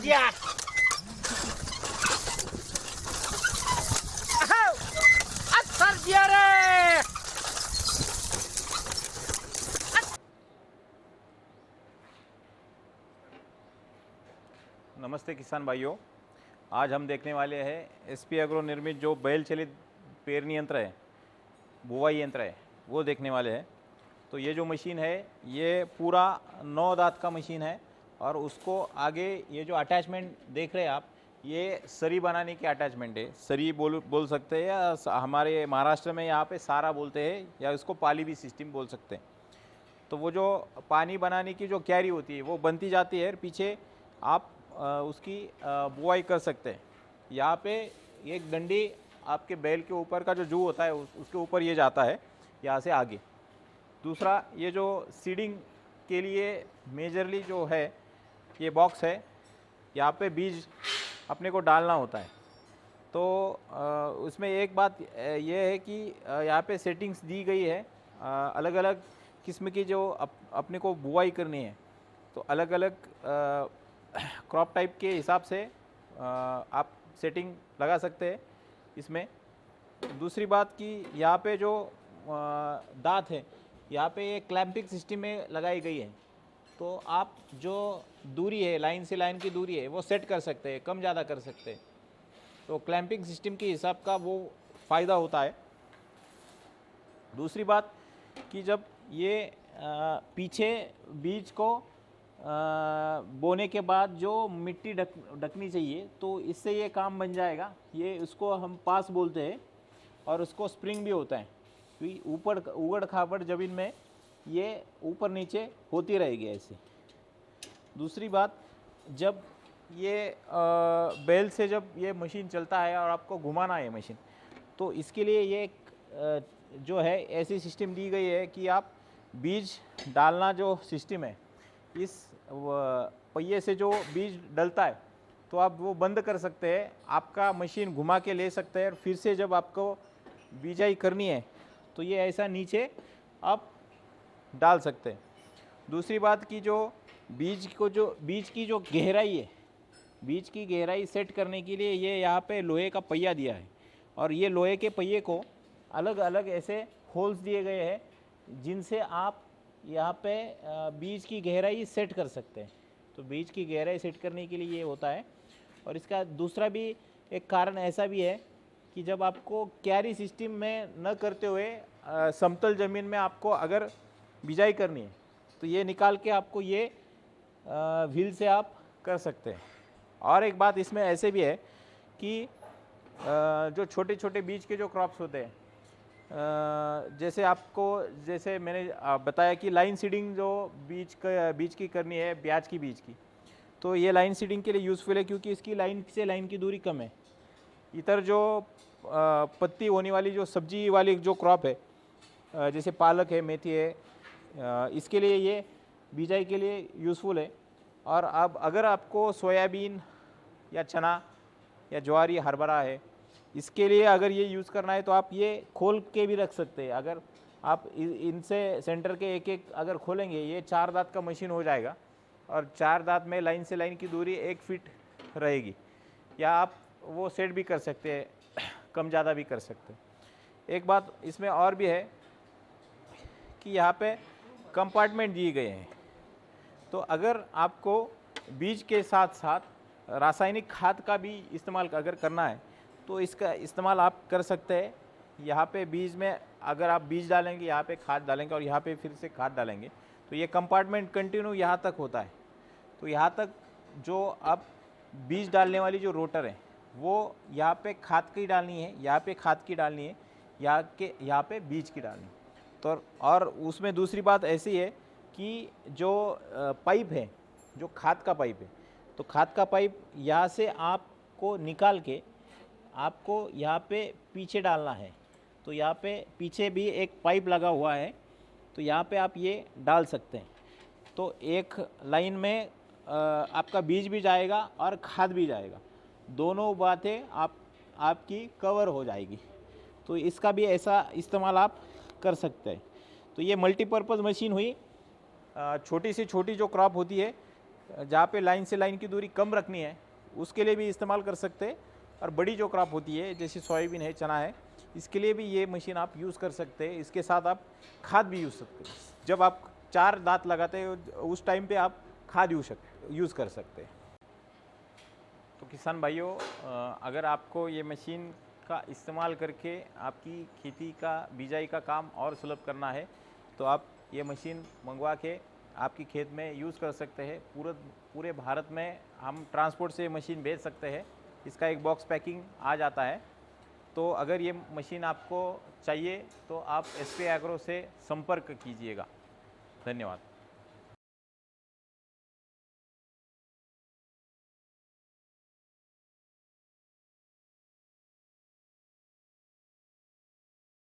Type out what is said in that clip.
दिया। सर दिया रे। नमस्ते किसान भाइयों, आज हम देखने वाले हैं एसपी एग्रो निर्मित जो बैल चलित पेरनी यंत्र है, बुवाई यंत्र है, वो देखने वाले हैं। तो ये जो मशीन है ये पूरा 9 दांत का मशीन है और उसको आगे ये जो अटैचमेंट देख रहे हैं आप, ये सरी बनाने की अटैचमेंट है। सरी बोल सकते हैं या हमारे महाराष्ट्र में यहाँ पे सारा बोलते हैं या इसको पाली भी सिस्टम बोल सकते हैं। तो वो जो पानी बनाने की जो क्यारी होती है वो बनती जाती है, पीछे आप उसकी बुआई कर सकते हैं। यहाँ पे एक डंडी आपके बैल के ऊपर का जो जू होता है उसके ऊपर ये जाता है यहाँ से आगे। दूसरा, ये जो सीडिंग के लिए मेजरली जो है ये बॉक्स है, यहाँ पे बीज अपने को डालना होता है। तो उसमें एक बात ये है कि यहाँ पे सेटिंग्स दी गई है, अलग अलग किस्म की जो अपने को बुआई करनी है, तो अलग अलग क्रॉप टाइप के हिसाब से आप सेटिंग लगा सकते हैं इसमें। दूसरी बात कि यहाँ पे जो दांत है यहाँ पे ये क्लैंपिंग सिस्टम में लगाई गई है, तो आप जो दूरी है लाइन से लाइन की दूरी है वो सेट कर सकते हैं, कम ज़्यादा कर सकते हैं। तो क्लैंपिंग सिस्टम के हिसाब का वो फ़ायदा होता है। दूसरी बात कि जब ये पीछे बीज को बोने के बाद जो मिट्टी ढकनी चाहिए, तो इससे ये काम बन जाएगा। ये उसको हम पास बोलते हैं और उसको स्प्रिंग भी होता है, क्योंकि ऊपर उगड़ खाबड़ ज़मीन में ये ऊपर नीचे होती रहेगी ऐसे। दूसरी बात, जब ये बैल से जब ये मशीन चलता है और आपको घुमाना है मशीन, तो इसके लिए ये जो है ऐसी सिस्टम दी गई है कि आप बीज डालना जो सिस्टम है, इस पहिए से जो बीज डलता है तो आप वो बंद कर सकते हैं, आपका मशीन घुमा के ले सकते हैं और फिर से जब आपको बीजाई करनी है तो ये ऐसा नीचे आप डाल सकते हैं। दूसरी बात कि जो बीज की जो गहराई है, बीज की गहराई सेट करने के लिए ये यहाँ पे लोहे का पहिया दिया है और ये लोहे के पहिए को अलग अलग ऐसे होल्स दिए गए हैं जिनसे आप यहाँ पे बीज की गहराई सेट कर सकते हैं। तो बीज की गहराई सेट करने के लिए ये होता है। और इसका दूसरा भी एक कारण ऐसा भी है कि जब आपको क्यारी सिस्टम में न करते हुए समतल ज़मीन में आपको अगर बिजाई करनी है तो ये निकाल के आपको ये व्हील से आप कर सकते हैं। और एक बात इसमें ऐसे भी है कि जो छोटे छोटे बीज के जो क्रॉप्स होते हैं, जैसे मैंने बताया कि लाइन सीडिंग जो बीज की करनी है, प्याज की बीज की, तो ये लाइन सीडिंग के लिए यूज़फुल है क्योंकि इसकी लाइन से लाइन की दूरी कम है। इधर जो पत्ती होने वाली जो सब्जी वाली जो क्रॉप है, जैसे पालक है, मेथी है, इसके लिए ये बिजाई के लिए यूज़फुल है। और अब अगर आपको सोयाबीन या चना या ज्वारी, हरभरा है, इसके लिए अगर ये यूज़ करना है तो आप ये खोल के भी रख सकते हैं। अगर आप इनसे सेंटर के एक एक अगर खोलेंगे, ये 4 दांत का मशीन हो जाएगा और 4 दांत में लाइन से लाइन की दूरी 1 फीट रहेगी, या आप वो सेट भी कर सकते हैं, कम ज़्यादा भी कर सकते हैं। एक बात इसमें और भी है कि यहाँ पे कंपार्टमेंट दिए गए हैं, तो अगर आपको बीज के साथ साथ रासायनिक खाद का भी इस्तेमाल अगर करना है तो इसका इस्तेमाल आप कर सकते हैं। यहाँ पे बीज में अगर आप बीज डालेंगे, यहाँ पे खाद डालेंगे और यहाँ पे फिर से खाद डालेंगे, तो ये कंपार्टमेंट कंटिन्यू यहाँ तक होता है। तो यहाँ तक जो आप बीज डालने वाली जो रोटर है वो यहाँ पे खाद की डालनी है, यहाँ पे खाद की डालनी है, यहाँ पे बीज की डालनी है। तो और उसमें दूसरी बात ऐसी है कि जो पाइप है, जो खाद का पाइप है, तो खाद का पाइप यहाँ से आपको निकाल के आपको यहाँ पे पीछे डालना है। तो यहाँ पे पीछे भी एक पाइप लगा हुआ है, तो यहाँ पे आप ये डाल सकते हैं। तो एक लाइन में आपका बीज भी जाएगा और खाद भी जाएगा, दोनों बातें आपकी कवर हो जाएगी। तो इसका भी ऐसा इस्तेमाल आप कर सकते हैं। तो ये मल्टीपर्पज़ मशीन हुई। छोटी से छोटी जो क्रॉप होती है जहाँ पे लाइन से लाइन की दूरी कम रखनी है उसके लिए भी इस्तेमाल कर सकते हैं। और बड़ी जो क्रॉप होती है जैसे सोयाबीन है, चना है, इसके लिए भी ये मशीन आप यूज़ कर सकते हैं। इसके साथ आप खाद भी यूज़ सकते हैं। जब आप 4 दांत लगाते हैं उस टाइम पे आप खाद यूज़ कर सकते हैं। तो किसान भाइयों, अगर आपको ये मशीन का इस्तेमाल करके आपकी खेती का बिजाई का काम और सुलभ करना है तो आप ये मशीन मंगवा के आपकी खेत में यूज़ कर सकते हैं। पूरे भारत में हम ट्रांसपोर्ट से मशीन भेज सकते हैं। इसका एक बॉक्स पैकिंग आ जाता है। तो अगर ये मशीन आपको चाहिए तो आप एसपी एग्रो से संपर्क कीजिएगा। धन्यवाद।